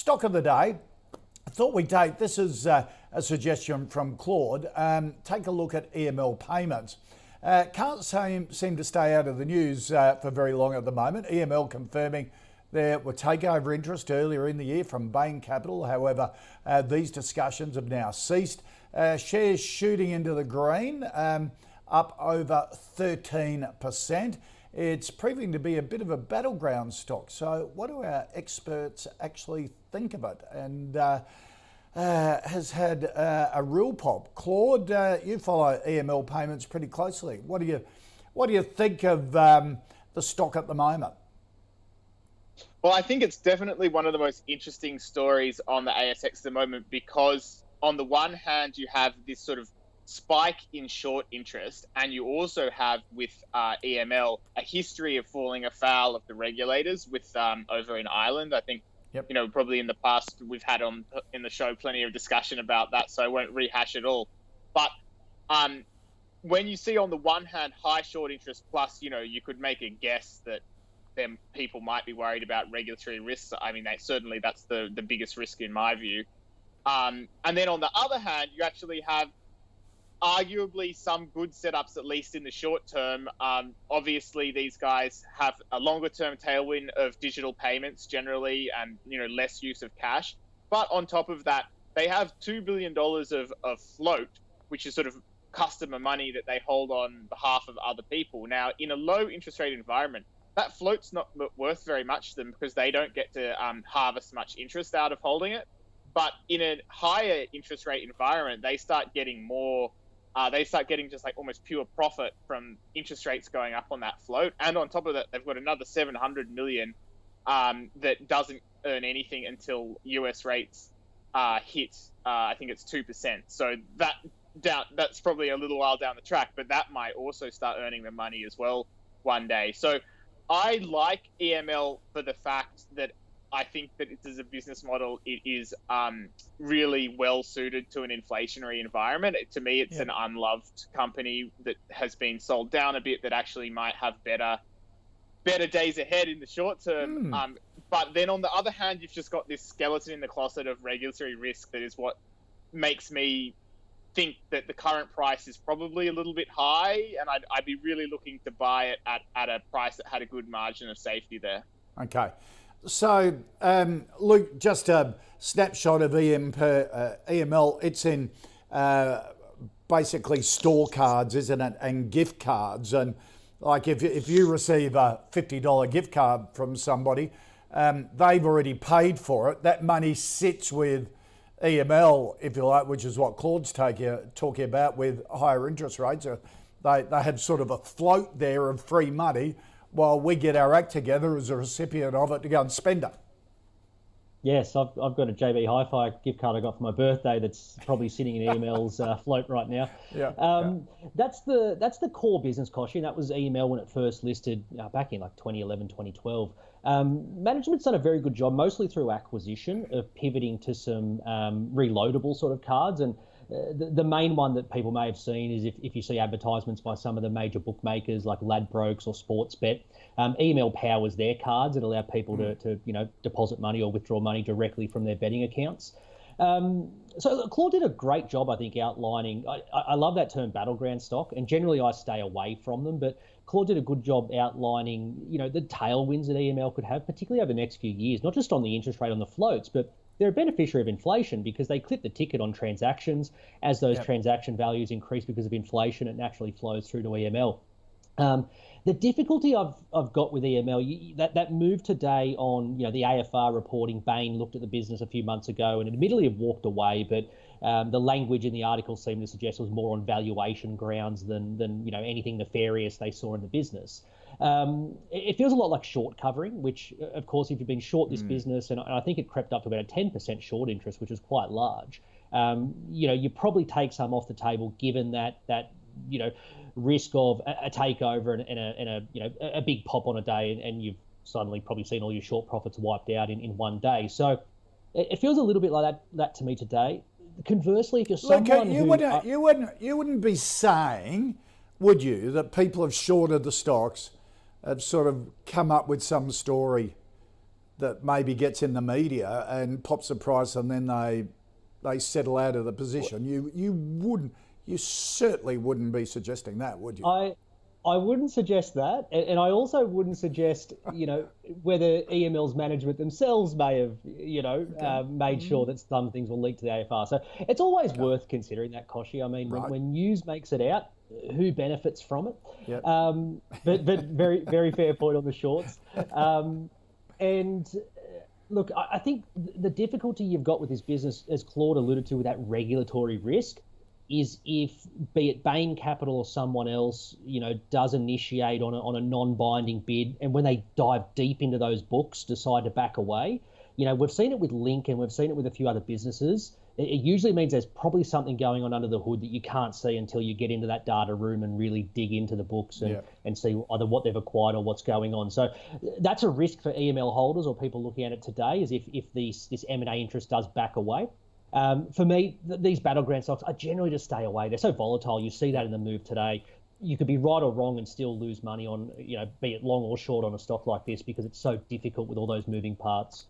Stock of the day. I thought we'd take, this is a suggestion from Claude, take a look at EML Payments. Can't seem to stay out of the news for very long at the moment. EML confirming there were takeover interest earlier in the year from Bain Capital. However, these discussions have now ceased. Shares shooting into the green, up over 13%. It's proving to be a bit of a battleground stock. So what do our experts actually think of it? And has had a real pop. Claude, you follow EML Payments pretty closely. What do you think of the stock at the moment? Well, I think it's definitely one of the most interesting stories on the ASX at the moment, because on the one hand, you have this sort of spike in short interest, and you also have with EML a history of falling afoul of the regulators with over in Ireland. I think, you know, probably in the past we've had in the show plenty of discussion about that, so I won't rehash it all. But when you see on the one hand high short interest, plus, you know, you could make a guess that then people might be worried about regulatory risks. I mean, that's the biggest risk in my view. And then on the other hand, you actually have arguably some good setups, at least in the short term. Obviously, these guys have a longer term tailwind of digital payments generally, and, you know, less use of cash. But on top of that, they have $2 billion of float, which is sort of customer money that they hold on behalf of other people. Now, in a low interest rate environment, that float's not worth very much to them, because they don't get to harvest much interest out of holding it. But in a higher interest rate environment, they start getting more. They start getting just like almost pure profit from interest rates going up on that float. And on top of that, they've got another 700 million that doesn't earn anything until US rates hit, I think it's 2%. So that's probably a little while down the track, but that might also start earning them money as well one day. So I like EML for the fact that I think that it is a business model. It is really well suited to an inflationary environment. To me, it's an unloved company that has been sold down a bit, that actually might have better days ahead in the short term. But then on the other hand, you've just got this skeleton in the closet of regulatory risk that is what makes me think that the current price is probably a little bit high, and I'd be really looking to buy it at a price that had a good margin of safety there. Okay. So, Luke, just a snapshot of EML. It's in basically store cards, isn't it, and gift cards. And like if you receive a $50 gift card from somebody, they've already paid for it. That money sits with EML, if you like, which is what Claude's talking about with higher interest rates. They have sort of a float there of free money, while we get our act together as a recipient of it to go and spend it. Yes, I've got a JB Hi-Fi gift card I got for my birthday that's probably sitting in EML's float right now. That's the core business, Koshi. That was EML when it first listed back in like 2011, 2012. Management's done a very good job, mostly through acquisition, of pivoting to some reloadable sort of cards. And the main one that people may have seen is if you see advertisements by some of the major bookmakers like Ladbrokes or Sportsbet, EML powers their cards that allow people to deposit money or withdraw money directly from their betting accounts. So Claude did a great job, I think, outlining. I love that term battleground stock, and generally I stay away from them, but Claude did a good job outlining, you know, the tailwinds that EML could have, particularly over the next few years, not just on the interest rate on the floats, but they're a beneficiary of inflation because they clip the ticket on transactions. As those transaction values increase because of inflation, it naturally flows through to EML. The difficulty I've got with EML, that move today on, you know, the AFR reporting, Bain looked at the business a few months ago and admittedly have walked away, but the language in the article seemed to suggest it was more on valuation grounds than you know, anything nefarious they saw in the business. It feels a lot like short covering, which, of course, if you've been short this business, and I think it crept up to about a 10% short interest, which is quite large, you know, you probably take some off the table given that you know, risk of a takeover and a big pop on a day, and you've suddenly probably seen all your short profits wiped out in one day. So it feels a little bit like that to me today. Conversely, if you're someone you wouldn't be saying, would you, that people have shorted the stocks, have sort of come up with some story that maybe gets in the media and pops the price, and then they settle out of the position. You certainly wouldn't be suggesting that, would you? I wouldn't suggest that, and I also wouldn't suggest, whether EML's management themselves may have, made sure that some things will leak to the AFR. So it's always worth considering that, Koshy. I mean, when news makes it out, who benefits from it? Yep. But very, very fair point on the shorts. And look, I think the difficulty you've got with this business, as Claude alluded to, with that regulatory risk, is if, be it Bain Capital or someone else, does initiate on a non-binding bid, and when they dive deep into those books, decide to back away. We've seen it with Link, and we've seen it with a few other businesses. It usually means there's probably something going on under the hood that you can't see until you get into that data room and really dig into the books and see either what they've acquired or what's going on. So that's a risk for EML holders or people looking at it today, is if this M&A interest does back away. For me, these battleground stocks, I generally just stay away. They're so volatile. You see that in the move today. You could be right or wrong and still lose money on, be it long or short on a stock like this, because it's so difficult with all those moving parts.